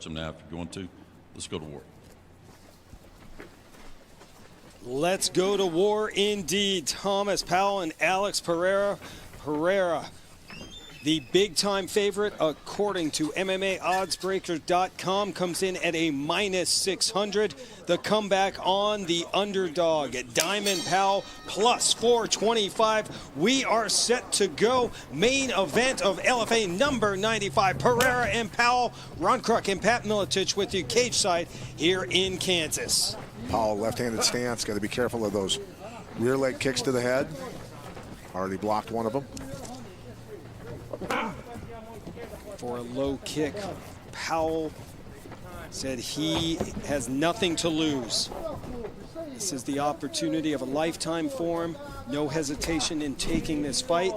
touch him now if you're going to. Let's go to war. Let's go to war indeed. Thomas Powell and Alex Pereira. Pereira, the big-time favorite, according to MMAOddsBreakers.com, comes in at a -600. The comeback on the underdog at Diamond Powell, +425. We are set to go. Main event of LFA number 95. Pereira and Powell. Ron Kruk and Pat Miletich with you cage side here in Kansas. Powell, left-handed stance. Got to be careful of those rear leg kicks to the head. Already blocked one of them. For a low kick, Powell said he has nothing to lose. This is the opportunity of a lifetime for him. No hesitation in taking this fight.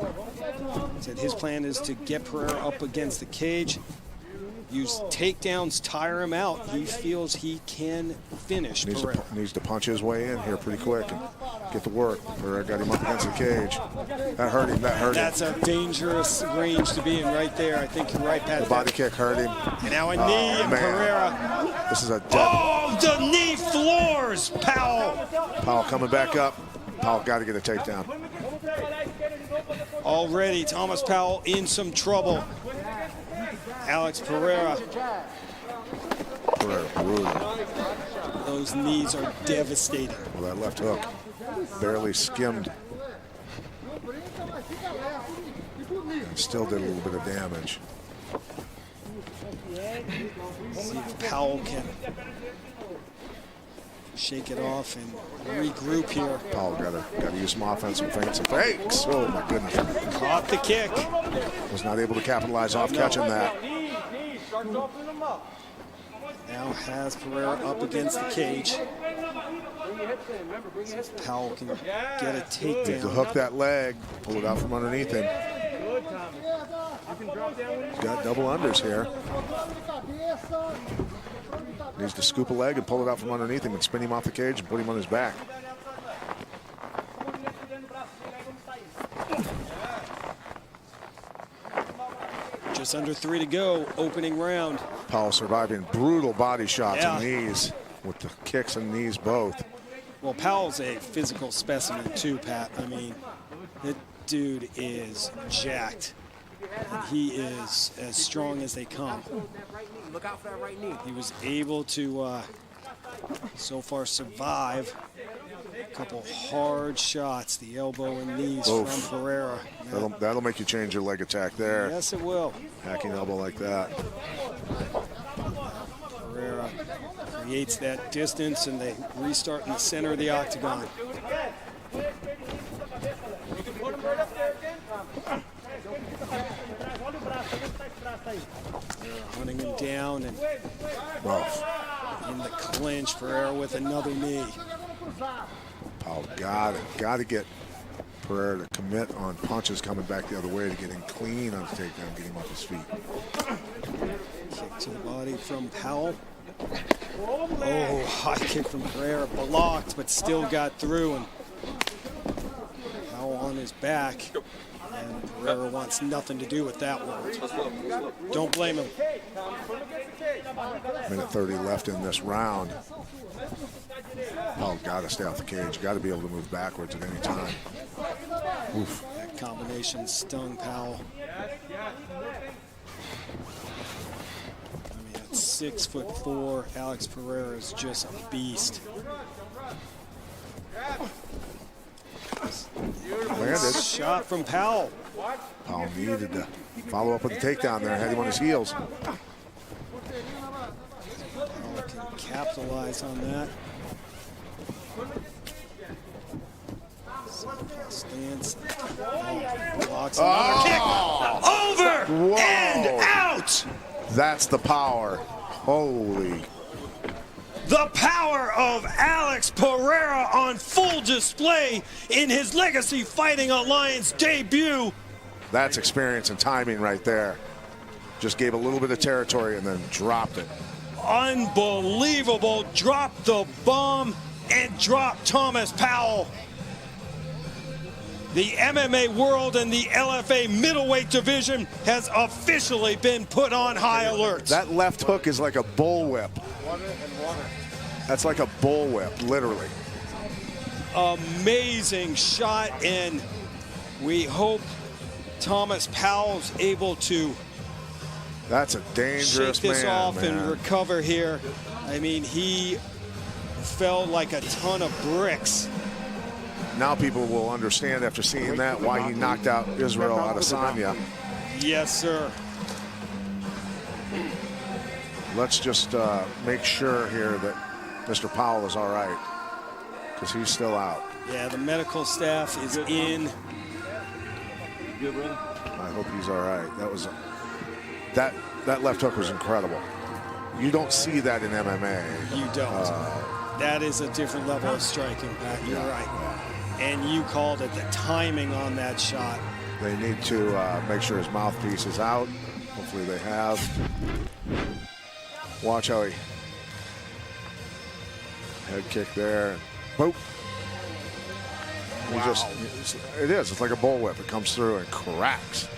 Said his plan is to get Pereira up against the cage. Use takedowns, tire him out. He feels he can finish Pereira. Needs to punch his way in here pretty quick and get to work. Pereira got him up against the cage. That hurt him, that hurt him. That's a dangerous range to be in right there. I think you're right, Pat. The body kick hurt him. And now a knee and Pereira. This is a Oh, the knee floors Powell. Powell coming back up. Powell got to get a takedown. Already, Thomas Powell in some trouble. Alex Pereira. Brutal. Those knees are devastating. Well, that left hook barely skimmed. And still did a little bit of damage. See if Powell can shake it off and regroup here. Powell got to use some offense, some feints and fakes. Oh my goodness. Caught the kick. Was not able to capitalize off catching that. Now has Pereira up against the cage. Powell can get a takedown. Need to hook that leg, pull it out from underneath him. He's got double unders here. Needs to scoop a leg and pull it out from underneath him and spin him off the cage and put him on his back. Just under 3 to go, opening round. Powell surviving brutal body shots Yeah. and knees with the kicks and knees both. Well, Powell's a physical specimen too, Pat. I mean, that dude is jacked. And he is as strong as they come. Look out for that right knee. He was able to so far survive a couple hard shots, the elbow and knees from Pereira. That'll make you change your leg attack there. Yes, it will. Hacking elbow like that. Pereira creates that distance, and they restart in the center of the octagon. Hunting him down and in the clinch. Pereira with another knee. Powell got to get Pereira to commit on punches coming back the other way to get him clean on the takedown, get him off his feet. Kick to the body from Powell. Oh, high kick from Pereira, blocked, but still got through. And Powell on his back. And Pereira wants nothing to do with that one. Don't blame him. Minute 30 left in this round. Powell's got to stay off the cage. Got to be able to move backwards at any time. Oof. That combination stung Powell. I mean, at 6'4", Alex Pereira is just a beast. Landed. Shot from Powell. Powell needed to follow up with the takedown there. Had him on his heels. Powell can capitalize on that. Stance. Blocks another kick. Over and out. That's the power. Holy. The power of Alex Pereira on full display in his Legacy Fighting Alliance debut. That's experience and timing right there. Just gave a little bit of territory and then dropped it. Unbelievable. Dropped the bomb and dropped Thomas Powell. The MMA world and the LFA middleweight division has officially been put on high alert. That left hook is like a bullwhip. That's like a bullwhip, literally. Amazing shot, and we hope Thomas Powell's able to That's a dangerous shake this man, off man. and recover here. I mean, he fell like a ton of bricks. Now people will understand after seeing that why he knocked out Israel Adesanya. Yes, sir. Let's just make sure here that Mr. Powell is all right, because he's still out. Yeah, the medical staff is in. I hope he's all right. That was that left hook was incredible. You don't see that in MMA. You don't. That is a different level of striking, Pat. You're right. And you called it, the timing on that shot. They need to make sure his mouthpiece is out. Hopefully they have. Watch how he head kick there. Boop. He just, it is. It's like a bullwhip. It comes through and cracks.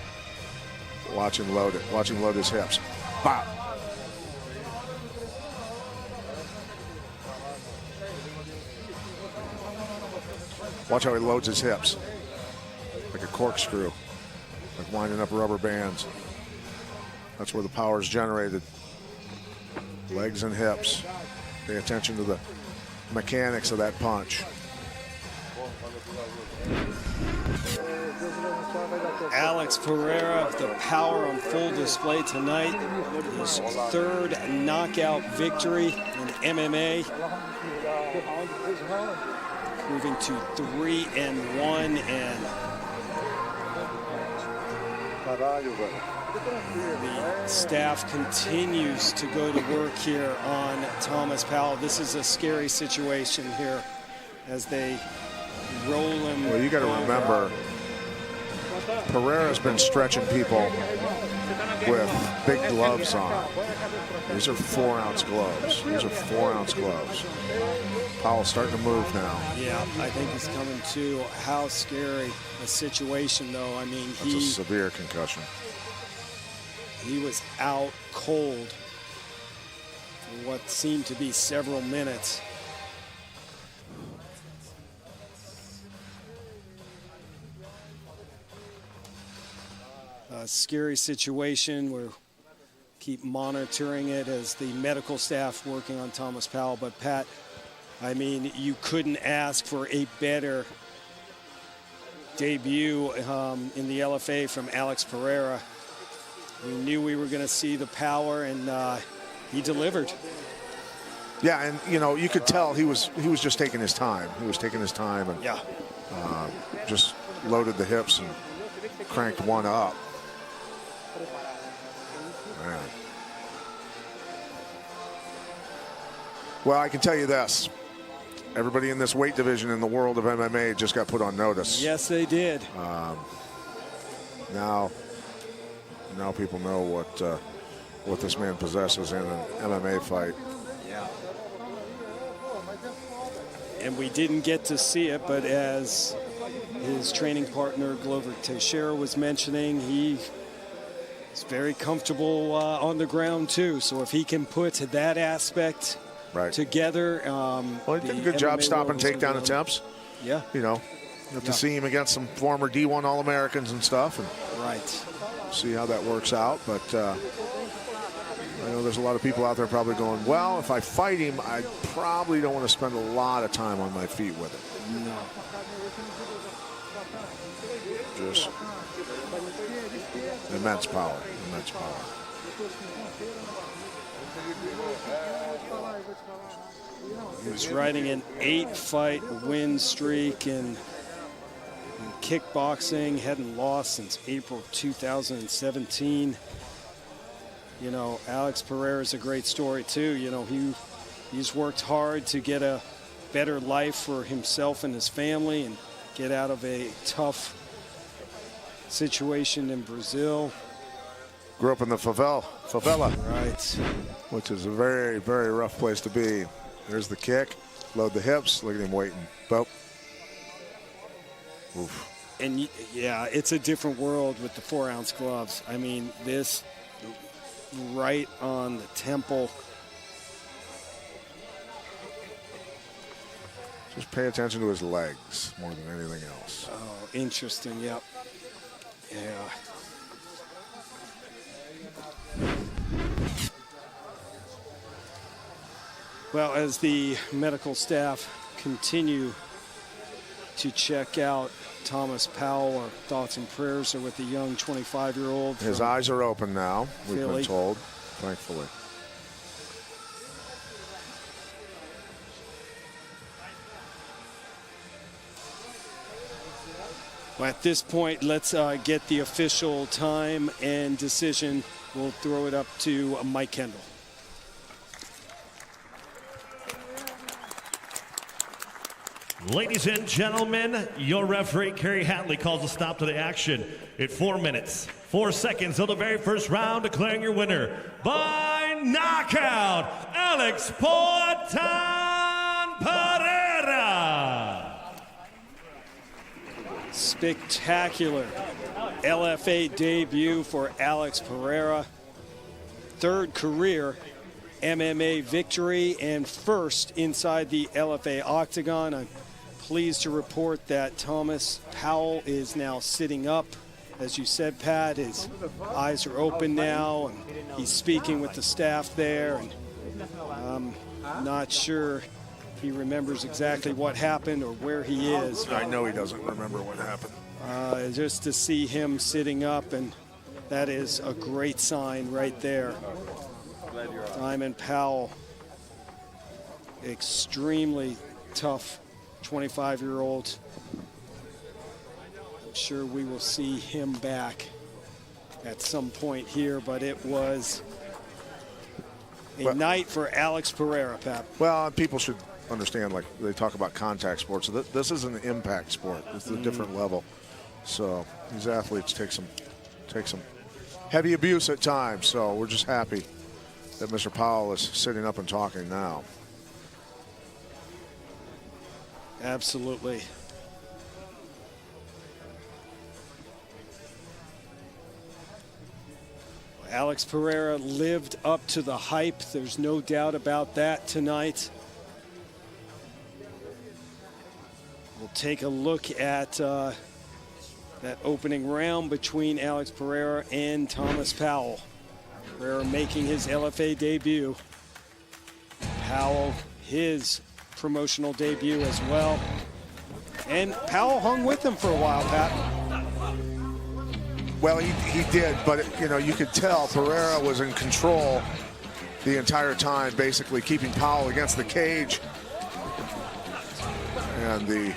Watch him load it. Watch him load his hips. Bop. Watch how he loads his hips. Like a corkscrew. Like winding up rubber bands. That's where the power is generated. Legs and hips. Pay attention to the mechanics of that punch. Alex Pereira, the power on full display tonight. His third knockout victory in MMA. Moving to 3-1, and the staff continues to go to work here on Thomas Powell. This is a scary situation here as they roll him. Well, you got to remember, Pereira's been stretching people with big gloves on. These are 4-ounce gloves. These are 4-ounce gloves. Powell's starting to move now. Yeah, I think he's coming to. How scary a situation, though. I mean, That's a severe concussion. he was out cold for what seemed to be several minutes. A scary situation. We're keep monitoring it as the medical staff working on Thomas Powell. But Pat, I mean, you couldn't ask for a better debut in the LFA from Alex Pereira. We knew we were going to see the power, and he delivered. Yeah, and you know, you could tell he was just taking his time. He was taking his time and just loaded the hips and cranked one up. Man. Well, I can tell you this. Everybody in this weight division in the world of MMA just got put on notice. Yes, they did. Now people know what this man possesses in an MMA fight. Yeah. And we didn't get to see it, but as his training partner Glover Teixeira was mentioning, he is very comfortable on the ground too. So if he can put that aspect together, well, he did a good job stopping takedown attempts. Yeah. You know, you have to see him against some former D1 All-Americans and stuff, and see how that works out. But I know there's a lot of people out there probably going, well, if I fight him, I probably don't want to spend a lot of time on my feet with it. No. Just immense power, immense power. He was riding an 8-fight win streak in kickboxing, hadn't lost since April 2017. You know, Alex Pereira is a great story too. You know, he's worked hard to get a better life for himself and his family and get out of a tough situation in Brazil. Grew up in the favela. Right. Which is a very, very rough place to be. There's the kick. Load the hips. Look at him waiting. Boop. Oof. And yeah, it's a different world with the 4-ounce gloves. I mean, this right on the temple. Just pay attention to his legs more than anything else. Oh, interesting. Yep. Yeah. Well, as the medical staff continue to check out Thomas Powell, our thoughts and prayers are with the young 25-year-old. His eyes are open now, we've Philly. been told, thankfully. Well, at this point, let's get the official time and decision. We'll throw it up to Mike Kendall. Ladies and gentlemen, your referee, Kerry Hatley, calls a stop to the action at 4 minutes, 4 seconds of the very first round, declaring your winner by knockout, Alex Poitin Pereira. Spectacular LFA debut for Alex Pereira. Third career MMA victory and first inside the LFA octagon. I'm pleased to report that Thomas Powell is now sitting up. As you said, Pat, his eyes are open now, and he's speaking with the staff there. And I'm not sure he remembers exactly what happened or where he is. I know he doesn't remember what happened. Just to see him sitting up, and that is a great sign right there. Diamond Powell, extremely tough 25-year-old. I'm sure we will see him back at some point here, but it was a night for Alex Pereira, Pat. Well, people should understand, like they talk about contact sports. This is an impact sport. It's a different level. So these athletes take some heavy abuse at times. So we're just happy that Mr. Powell is sitting up and talking now. Absolutely. Alex Pereira lived up to the hype. There's no doubt about that tonight. We'll take a look at that opening round between Alex Pereira and Thomas Powell. Pereira making his LFA debut. Powell, his promotional debut as well. And Powell hung with him for a while, Pat. Well, he did, but you could tell Pereira was in control the entire time, basically keeping Powell against the cage. And the